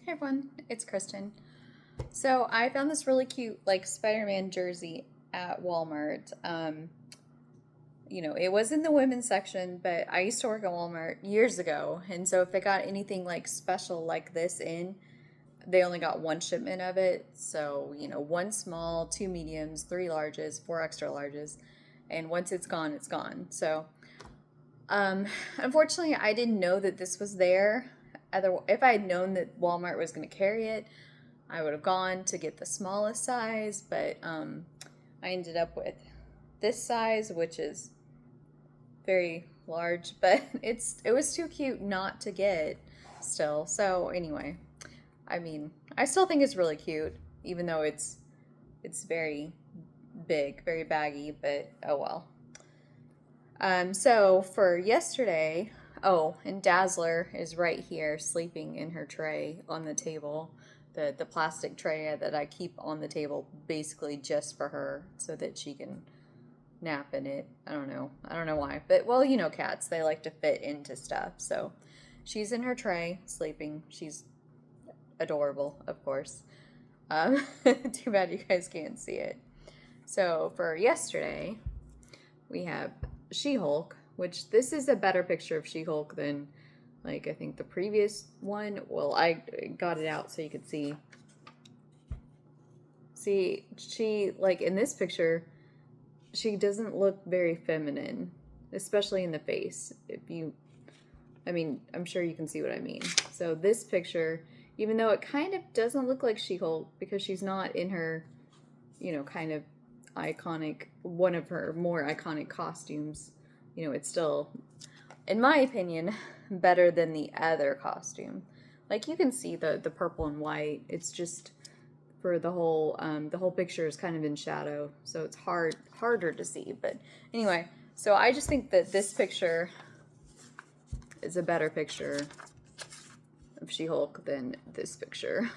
Hey everyone, it's Kristen. So I found this really cute like Spider-Man jersey at Walmart. It was in the women's section, but I used to work at Walmart years ago, and so if they got anything like special like this in, they only got one shipment of it. So, one small, two mediums, three larges, four extra larges, and once it's gone, it's gone. So, um, unfortunately, I didn't know that this was there. If I had known that Walmart was going to carry it, I would have gone to get the smallest size, but I ended up with this size, which is very large, but it was too cute not to get still. So anyway, I mean, I still think it's really cute, even though it's very big, very baggy, but oh well. So for yesterday, oh, and Dazzler is right here sleeping in her tray on the table, the plastic tray that I keep on the table basically just for her so that she can nap in it. I don't know. I don't know why. But well, cats, they like to fit into stuff. So she's in her tray sleeping. She's adorable, of course. Too bad you guys can't see it. So for yesterday, we have She-Hulk, which this is a better picture of She-Hulk than like I think the previous one. Well, I got it out so you could see. See, she like in this picture, she doesn't look very feminine, especially in the face. I mean, I'm sure you can see what I mean. So this picture, even though it kind of doesn't look like She-Hulk because she's not in her, kind of iconic, one of her more iconic costumes, it's still, in my opinion, better than the other costume. Like you can see the purple and white. It's just for the whole picture is kind of in shadow, so it's harder to see. But anyway, so I just think that this picture is a better picture of She-Hulk than this picture.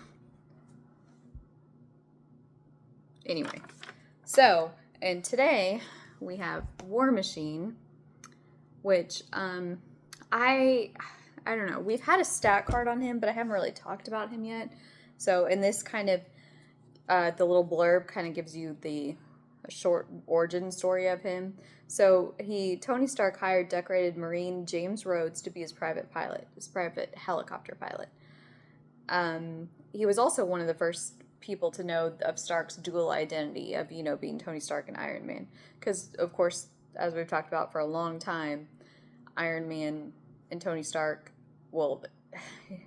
Anyway, so and today we have War Machine, which I don't know. We've had a stat card on him, but I haven't really talked about him yet. So in this kind of the little blurb kind of gives you the short origin story of him. So Tony Stark hired decorated Marine James Rhodes to be his private pilot, his private helicopter pilot. He was also one of the first people to know of Stark's dual identity of, being Tony Stark and Iron Man. Because, of course, as we've talked about for a long time, Iron Man and Tony Stark, well,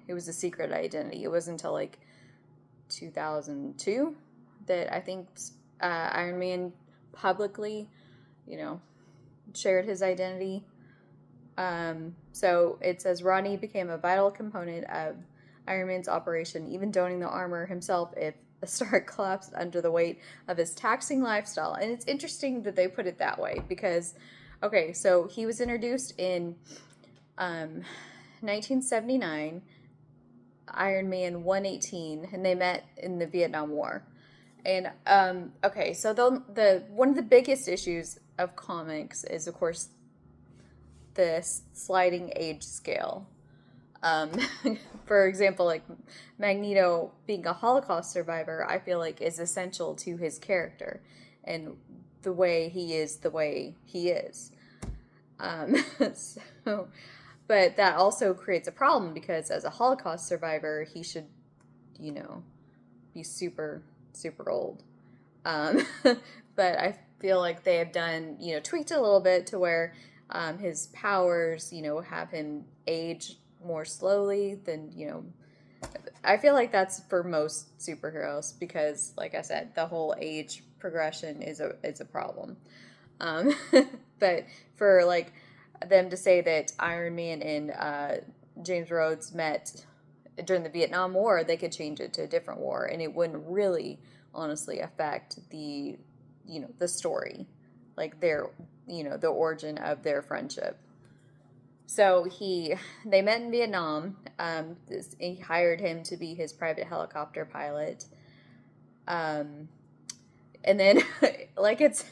it was a secret identity. It wasn't until like 2002 that I think Iron Man publicly, shared his identity. So it says Rodney became a vital component of Iron Man's operation, even donning the armor himself if the Stark collapsed under the weight of his taxing lifestyle. And it's interesting that they put it that way because, okay, so he was introduced in 1979, Iron Man 118, and they met in the Vietnam War. And okay, so the one of the biggest issues of comics is, of course, the sliding age scale. Um, for example, like Magneto being a Holocaust survivor, I feel like is essential to his character and the way he is the way he is. Um, so, but that also creates a problem because as a Holocaust survivor, he should, you know, be super, super old. Um, but I feel like they have done, tweaked it a little bit to where his powers, have him age more slowly than, I feel like that's for most superheroes because, like I said, the whole age progression is a problem. Um, but for like them to say that Iron Man and James Rhodes met during the Vietnam War, they could change it to a different war, and it wouldn't really, honestly, affect the story, like the origin of their friendship. So they met in Vietnam. He hired him to be his private helicopter pilot. And then, like it's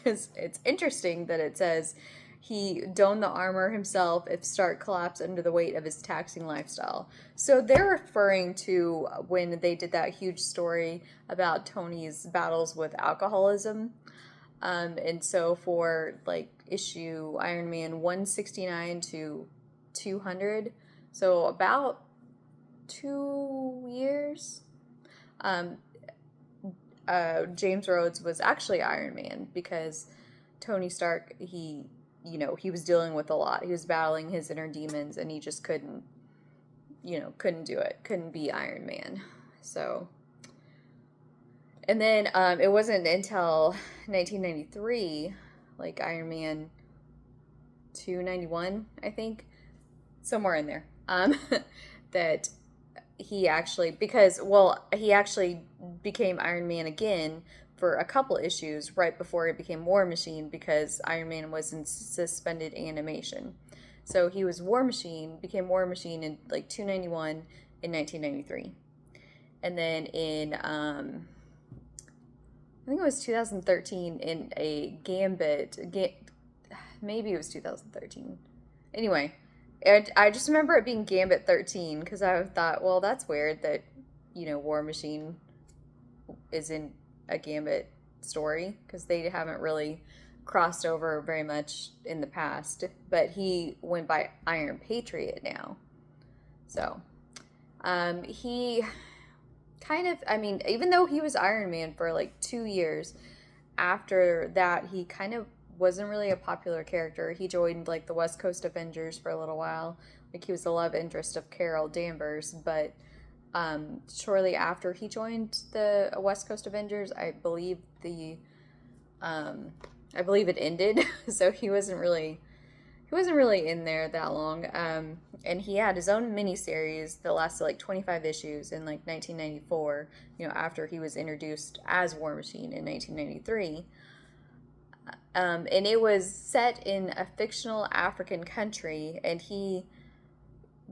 interesting that it says He donned the armor himself if Stark collapsed under the weight of his taxing lifestyle. So they're referring to when they did that huge story about Tony's battles with alcoholism. And so for like issue Iron Man 169 to 200, so about 2 years, James Rhodes was actually Iron Man because Tony Stark, he was dealing with a lot. He was battling his inner demons and he just couldn't do it. Couldn't be Iron Man. So, and then it wasn't until 1993, like Iron Man 291, I think, somewhere in there, that he actually became Iron Man again for a couple issues right before it became War Machine because Iron Man was in suspended animation. So he was became War Machine in like 291 in 1993. And then in, I think it was 2013 in a maybe it was 2013. Anyway, I just remember it being Gambit 13 because I thought, well, that's weird that, War Machine is in a Gambit story because they haven't really crossed over very much in the past. But he went by Iron Patriot now. So, he kind of, even though he was Iron Man for like 2 years, after that, he kind of wasn't really a popular character. He joined like the West Coast Avengers for a little while. Like he was the love interest of Carol Danvers, but shortly after he joined the West Coast Avengers, I believe it ended. So he wasn't really in there that long. And he had his own miniseries that lasted like 25 issues in like 1994, after he was introduced as War Machine in 1993. And it was set in a fictional African country, and he,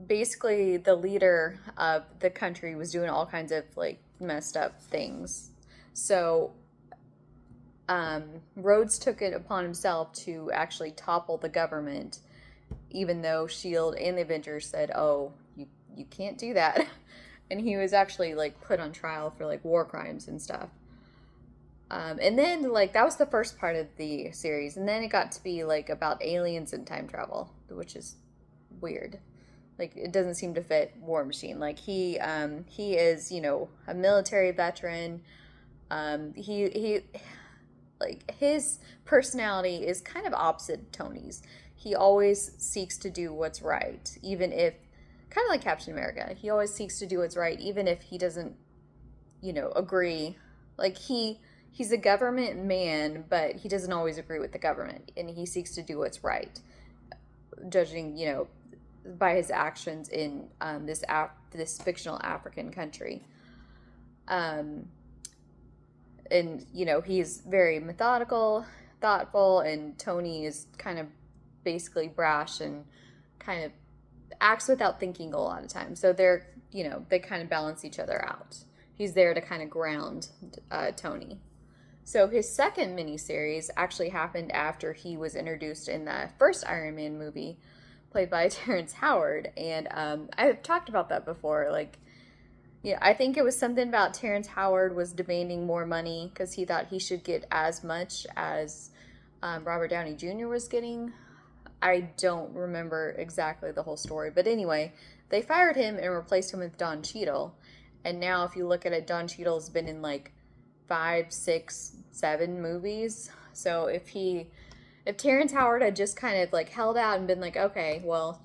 basically the leader of the country, was doing all kinds of like messed up things. So Rhodes took it upon himself to actually topple the government, even though S.H.I.E.L.D. and the Avengers said, oh, you can't do that. And he was actually like put on trial for like war crimes and stuff. And then, like, that was the first part of the series. And then it got to be, like, about aliens and time travel, which is weird. Like, it doesn't seem to fit War Machine. Like, he is, a military veteran. He like, his personality is kind of opposite Tony's. He always seeks to do what's right, even if, kind of like Captain America. He always seeks to do what's right, even if he doesn't, agree. Like, he's a government man, but he doesn't always agree with the government, and he seeks to do what's right, judging, by his actions in this fictional African country. And, he's very methodical, thoughtful, and Tony is kind of basically brash and kind of acts without thinking a lot of times. So they're, they kind of balance each other out. He's there to kind of ground Tony. So his second miniseries actually happened after he was introduced in the first Iron Man movie, played by Terrence Howard. And I've talked about that before. Like, I think it was something about Terrence Howard was demanding more money because he thought he should get as much as Robert Downey Jr. was getting. I don't remember exactly the whole story. But anyway, they fired him and replaced him with Don Cheadle. And now if you look at it, Don Cheadle's been in like 5, 6, 7 movies. So if Terrence Howard had just kind of like held out and been like, okay, well,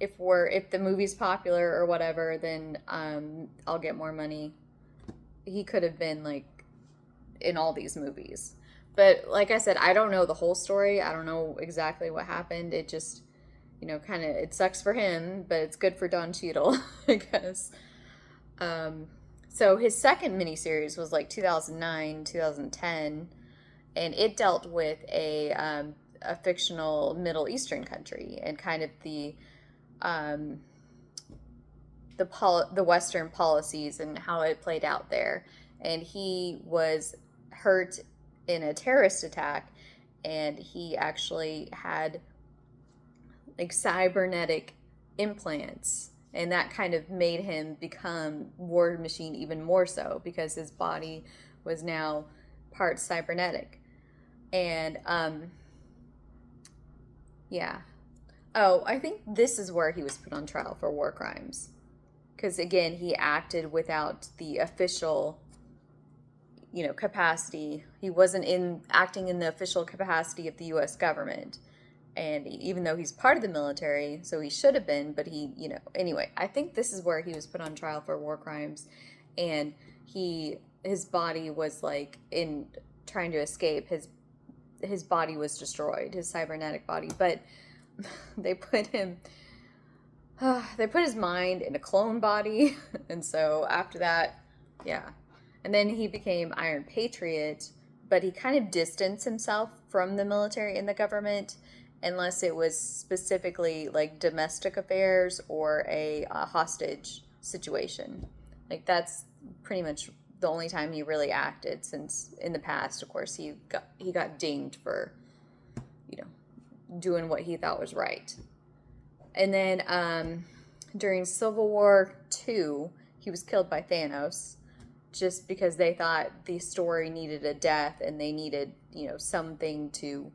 if the movie's popular or whatever, then I'll get more money. He could have been like in all these movies. But like I said, I don't know the whole story. I don't know exactly what happened. It just, kind of, it sucks for him, but it's good for Don Cheadle, I guess. So his second miniseries was like 2009, 2010, and it dealt with a fictional Middle Eastern country and kind of the Western policies and how it played out there. And he was hurt in a terrorist attack, and he actually had like cybernetic implants, and that kind of made him become War Machine even more so because his body was now part cybernetic. And yeah. Oh, I think this is where he was put on trial for war crimes. Because again, he acted without the official, capacity. He wasn't in acting in the official capacity of the U.S. government. And even though he's part of the military, so he should have been, but anyway, I think this is where he was put on trial for war crimes, and his body was like in trying to escape. His body was destroyed, his cybernetic body, but they put his mind in a clone body, and so after that, yeah, and then he became Iron Patriot, but he kind of distanced himself from the military and the government unless it was specifically like domestic affairs or a hostage situation. Like that's pretty much the only time he really acted, since in the past, of course, he got dinged for, doing what he thought was right. And then during Civil War II, he was killed by Thanos just because they thought the story needed a death and they needed, something to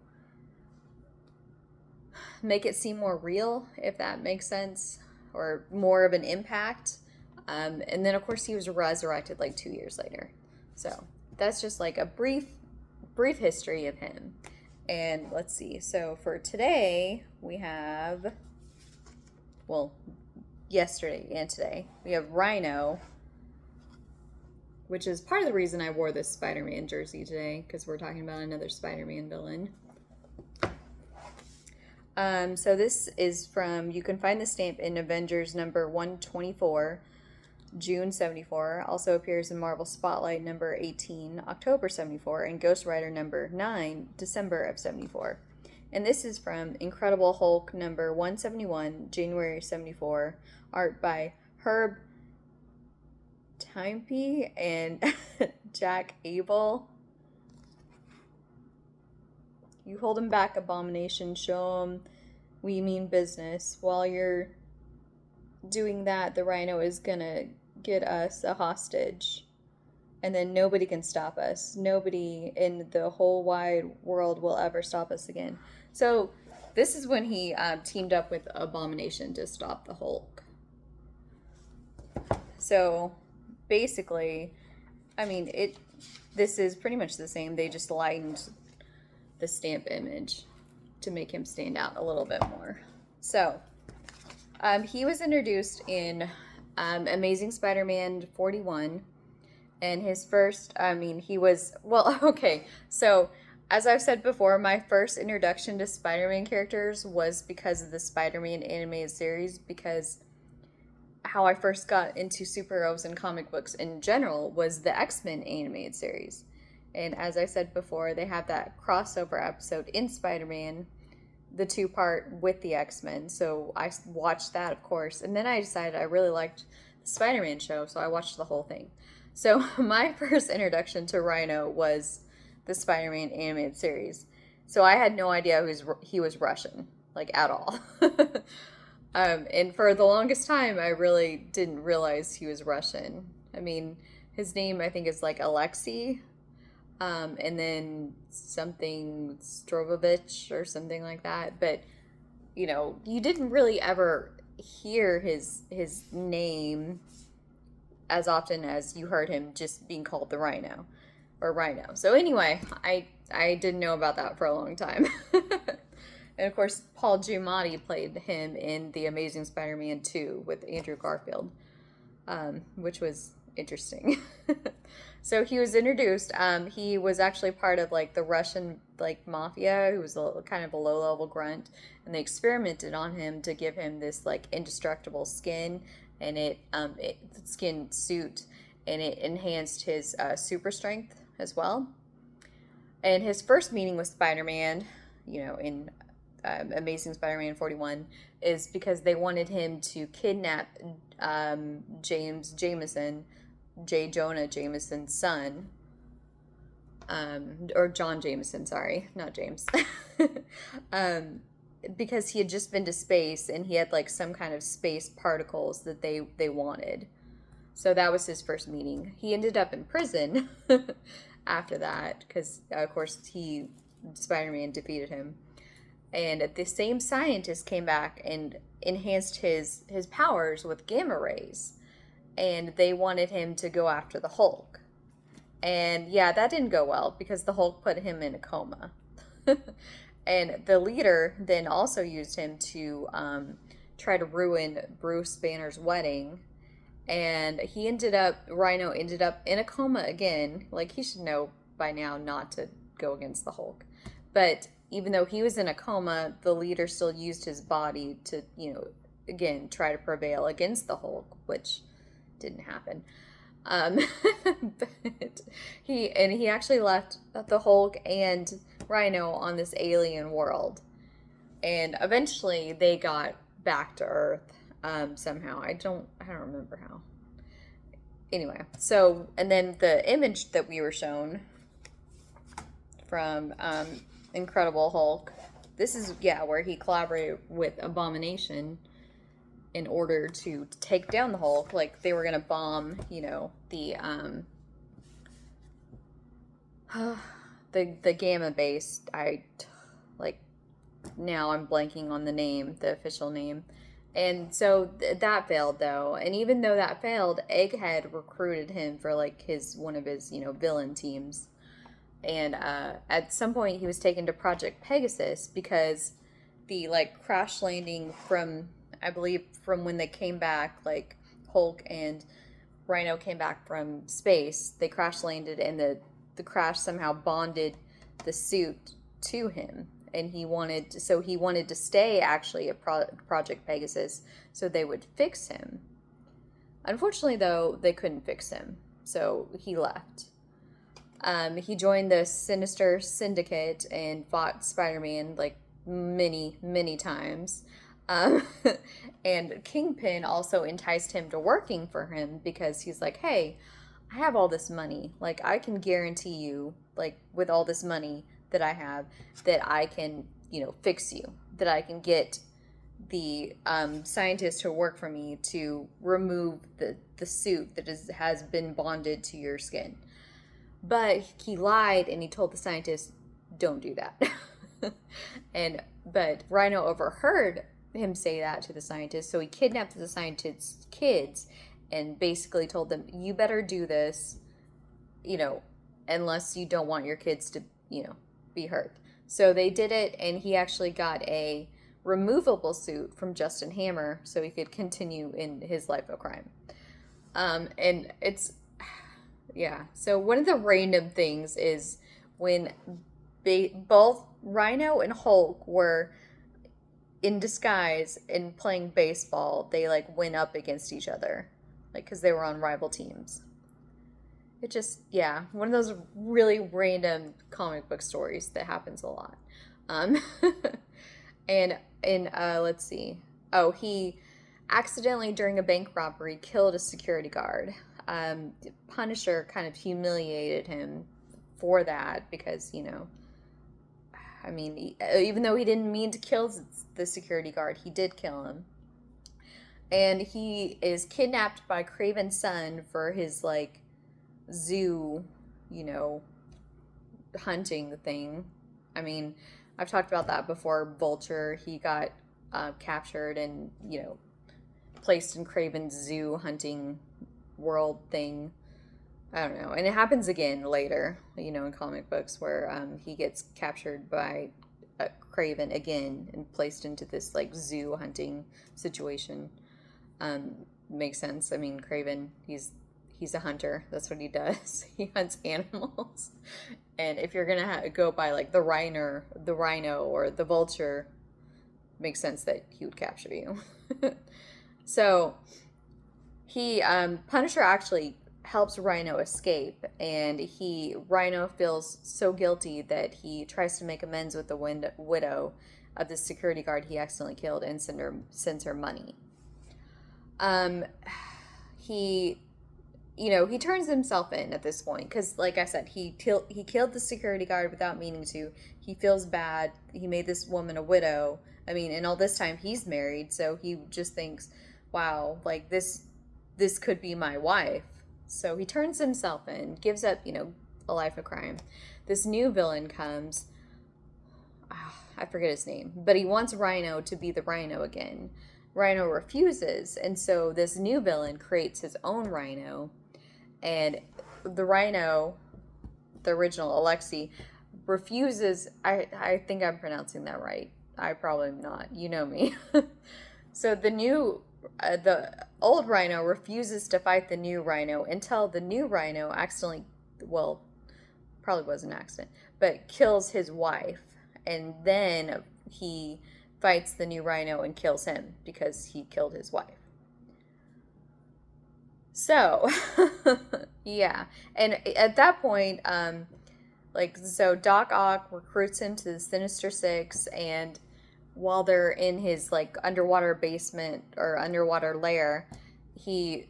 make it seem more real, if that makes sense, or more of an impact. And then, of course, he was resurrected like 2 years later. So that's just like a brief history of him. And let's see. So for today, we have, well, yesterday and today, we have Rhino, which is part of the reason I wore this Spider-Man jersey today, because we're talking about another Spider-Man villain. So this is from, you can find the stamp in Avengers number 124, June 74. Also appears in Marvel Spotlight number 18, October 74, and Ghost Rider number 9, December of 74. And this is from Incredible Hulk number 171, January 74, art by Herb Timpe and Jack Abel. You hold him back, Abomination. Show him we mean business. While you're doing that, the Rhino is gonna get us a hostage. And then nobody can stop us. Nobody in the whole wide world will ever stop us again. So this is when he teamed up with Abomination to stop the Hulk. So basically, I mean, this is pretty much the same. They just lightened the stamp image to make him stand out a little bit more. So he was introduced in Amazing Spider-Man 41, and his first, okay, so as I've said before, my first introduction to Spider-Man characters was because of the Spider-Man animated series, because how I first got into superheroes and comic books in general was the X-Men animated series. And as I said before, they have that crossover episode in Spider-Man, the 2-part with the X-Men. So I watched that, of course. And then I decided I really liked the Spider-Man show, so I watched the whole thing. So my first introduction to Rhino was the Spider-Man animated series. So I had no idea he was Russian, like at all. And for the longest time, I really didn't realize he was Russian. I mean, his name, I think, is like Alexei. And then something Strovovich or something like that. But, you didn't really ever hear his name as often as you heard him just being called the Rhino or Rhino. So anyway, I didn't know about that for a long time. And of course, Paul Giamatti played him in The Amazing Spider-Man 2 with Andrew Garfield, which was interesting. So he was introduced. He was actually part of like the Russian like mafia, who was kind of a low-level grunt, and they experimented on him to give him this like indestructible skin, and skin suit, and it enhanced his super strength as well. And his first meeting with Spider-Man, in Amazing Spider-Man 41, is because they wanted him to kidnap James Jameson, J. Jonah Jameson's son. or John Jameson, sorry, not James. um, because he had just been to space and he had like some kind of space particles that they wanted. So that was his first meeting. He ended up in prison after that because, of course, Spider-Man defeated him. And the same scientist came back and enhanced his powers with gamma rays. And they wanted him to go after the Hulk. And yeah, that didn't go well because the Hulk put him in a coma. And the leader then also used him to try to ruin Bruce Banner's wedding. And Rhino ended up in a coma again. Like, he should know by now not to go against the Hulk. But even though he was in a coma, the leader still used his body to, again, try to prevail against the Hulk, which didn't happen. But he actually left the Hulk and Rhino on this alien world. And eventually they got back to Earth somehow. I don't remember how. Anyway, so, and then the image that we were shown from Incredible Hulk, this is, where he collaborated with Abomination in order to take down the Hulk. Like, they were gonna bomb, the Gamma base. Now I'm blanking on the name, the official name. And so that failed, though. And even though that failed, Egghead recruited him for like one of his villain teams. And at some point he was taken to Project Pegasus because the crash landing from, I believe, from when they came back, like Hulk and Rhino came back from space, they crash landed and the crash somehow bonded the suit to him. And he wanted to stay actually at Project Pegasus so they would fix him. Unfortunately, though, they couldn't fix him, so he left. He joined the Sinister Syndicate and fought Spider-Man many, many times. And Kingpin also enticed him to working for him because he's like, hey, I have all this money. Like, I can guarantee you, with all this money that I have, that I can, fix you. That I can get the scientists who work for me to remove the suit that has been bonded to your skin. But he lied and he told the scientists, don't do that. But Rhino overheard him say that to the scientists, so he kidnapped the scientists' kids and basically told them, you better do this, unless you don't want your kids to, be hurt. So they did it, and he actually got a removable suit from Justin Hammer so he could continue in his life of crime. And it's, so one of the random things is when both Rhino and Hulk were in disguise and playing baseball, they went up against each other, because they were on rival teams. It just, one of those really random comic book stories that happens a lot. And let's see. Oh, he accidentally, during a bank robbery, killed a security guard. Punisher kind of humiliated him for that because, even though he didn't mean to kill the security guard, he did kill him. And he is kidnapped by Kraven's son for his, zoo, hunting thing. I mean, I've talked about that before. Vulture, he got captured and, placed in Kraven's zoo hunting world thing. I don't know. And it happens again later, in comic books where he gets captured by Kraven again and placed into this zoo hunting situation. Makes sense. I mean, Kraven, he's a hunter. That's what he does. He hunts animals. And if you're gonna go by the rhino or the vulture, makes sense that he would capture you. So he Punisher actually helps Rhino escape, and Rhino feels so guilty that he tries to make amends with the widow of the security guard he accidentally killed and sends her money. He he turns himself in at this point because, like I said, he killed the security guard without meaning to. He feels bad. He made this woman a widow. I mean, and all this time he's married, so he just thinks, "Wow, like this could be my wife." So he turns himself in, gives up, a life of crime. This new villain comes. I forget his name, but he wants Rhino to be the Rhino again. Rhino refuses, and so this new villain creates his own Rhino, and the Rhino, the original Alexei, refuses. I think I'm pronouncing that right. I probably am not. You know me. So the old Rhino refuses to fight the new Rhino until the new Rhino accidentally, well, probably was an accident, but kills his wife, and then he fights the new Rhino and kills him because he killed his wife. So, yeah. And at that point, so Doc Ock recruits him to the Sinister Six, and while they're in his, underwater basement or underwater lair, he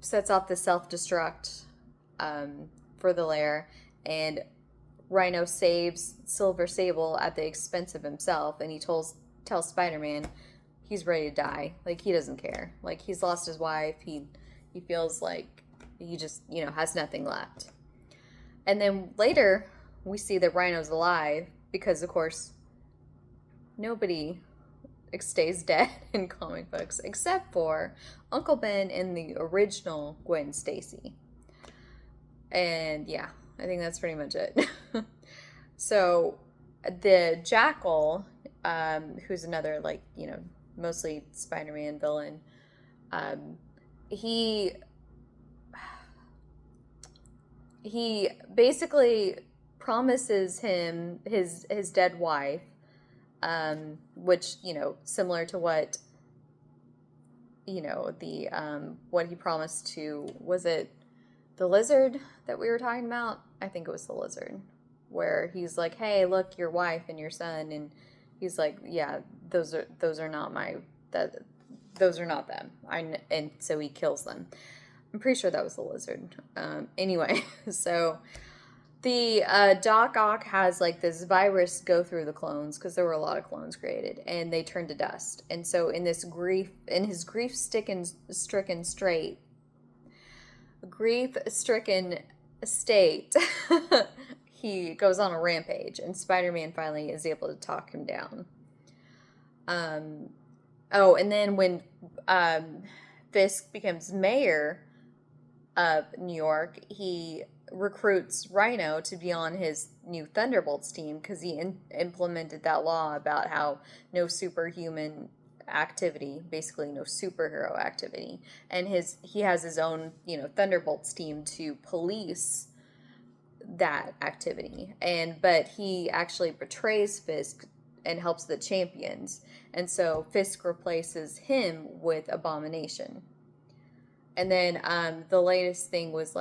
sets off the self-destruct for the lair, and Rhino saves Silver Sable at the expense of himself, and he tells Spider-Man he's ready to die. Like, he doesn't care. Like, he's lost his wife. He feels like he just, has nothing left. And then later, we see that Rhino's alive because, of course, nobody stays dead in comic books except for Uncle Ben and the original Gwen Stacy. And yeah, I think that's pretty much it. So the Jackal, who's another, mostly Spider-Man villain, he basically promises him his dead wife, which, similar to what, what he promised to, was it the Lizard that we were talking about? I think it was the Lizard, where he's like, "Hey, look, your wife and your son," and he's like, "Yeah, those are not those are not them." And so he kills them. I'm pretty sure that was the Lizard. Anyway, so the Doc Ock has this virus go through the clones because there were a lot of clones created, and they turn to dust. And so in his grief-stricken state, he goes on a rampage, and Spider-Man finally is able to talk him down. And then when Fisk becomes mayor of New York, he recruits Rhino to be on his new Thunderbolts team because he implemented that law about how no superhuman activity, basically no superhero activity, and he has his own Thunderbolts team to police that activity, but he actually betrays Fisk and helps the champions, and so Fisk replaces him with Abomination. And then the latest thing was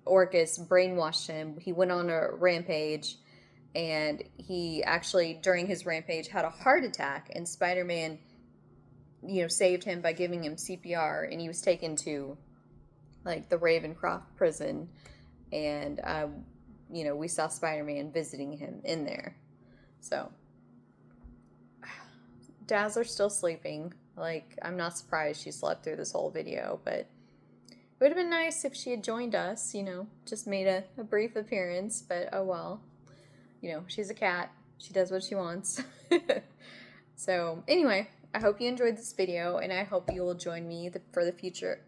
Orchis brainwashed him. He went on a rampage, and he actually, during his rampage, had a heart attack, and Spider-Man saved him by giving him CPR, and he was taken to the Ravencroft prison, and we saw Spider-Man visiting him in there. So Dazzler's still sleeping. I'm not surprised she slept through this whole video, but it would have been nice if she had joined us, just made a brief appearance, but oh well. She's a cat. She does what she wants. So anyway, I hope you enjoyed this video, and I hope you will join me for the future,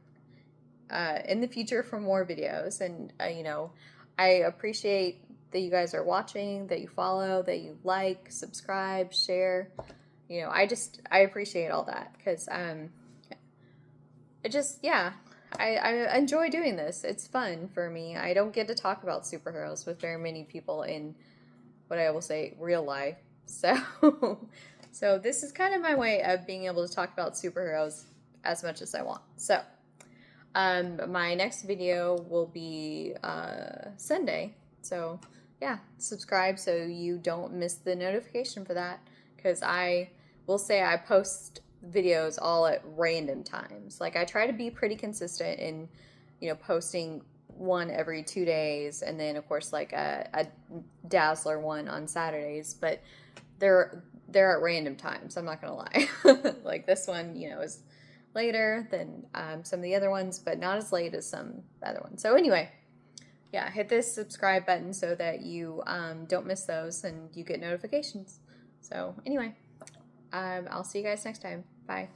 in the future for more videos. And, I appreciate that you guys are watching, that you follow, that you like, subscribe, share. I appreciate all that because, I enjoy doing this. It's fun for me. I don't get to talk about superheroes with very many people in what I will say real life. So, so this is kind of my way of being able to talk about superheroes as much as I want. So, my next video will be Sunday. So, yeah, subscribe so you don't miss the notification for that. Because I will say I post videos all at random times. I try to be pretty consistent in posting one every 2 days, and then of course like a Dazzler one on Saturdays, but they're at random times. I'm not gonna lie. Like this one, is later than some of the other ones, but not as late as some other ones. So anyway, yeah, hit this subscribe button so that you don't miss those and you get notifications. So anyway, I'll see you guys next time. Bye.